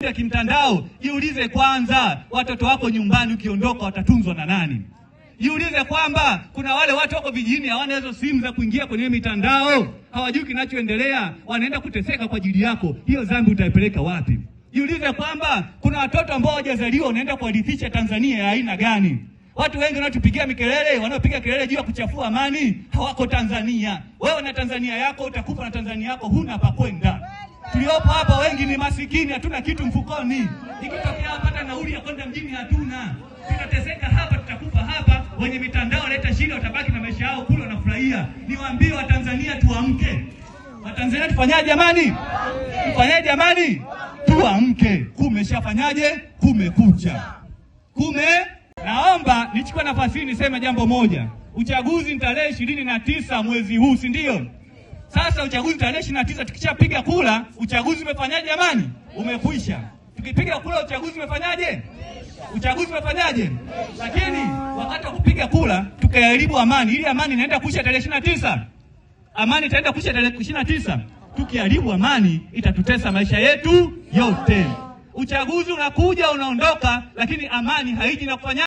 ya kimtandao, jiulize kwanza, watoto wako nyumbani ukiondoka watatunzwa na nani? Jiulize kwamba kuna wale watu wako vijijini hawana hizo simu za kuingia kwenye mitandao, hawajui kinachoendelea, wanaenda kuteseka kwa ajili yako. Hiyo dhambi utaipeleka wapi? Jiulize kwamba kuna watoto ambao hawajazaliwa unaenda kuwarithisha Tanzania ya aina gani? Watu wengi wanaotupigia mikelele, wanaopiga kelele juu ya kuchafua amani, hawako Tanzania. Wewe na Tanzania yako utakufa, na Tanzania yako huna pa kwenda. Tuliopo hapa wengi ni masikini, hatuna kitu mfukoni. Ikitokea hapa hata nauli ya kwenda mjini hatuna. Tunateseka hapa, tutakufa hapa. Wenye mitandao leta shida, watabaki na maisha yao kule wanafurahia. Niwaambie Watanzania tuamke. Watanzania tufanyaje jamani? Tufanyaje jamani? Tuamke. Kumeshafanyaje? Kumekucha. Naomba nichukue nafasi hii niseme jambo moja. Uchaguzi ni tarehe 29 mwezi huu, si ndio? Sasa uchaguzi tarehe 29, tukishapiga kula, uchaguzi umefanyaje jamani? Umekwisha. Tukipiga kula uchaguzi umefanyaje? Uchaguzi umefanyaje? Lakini wakati wa kupiga kula tukaharibu amani. Ili amani inaenda kuisha tarehe 29. Amani itaenda kuisha tarehe 29. Tukiharibu amani itatutesa maisha yetu yote. Uchaguzi unakuja unaondoka, lakini amani haiji na kufanya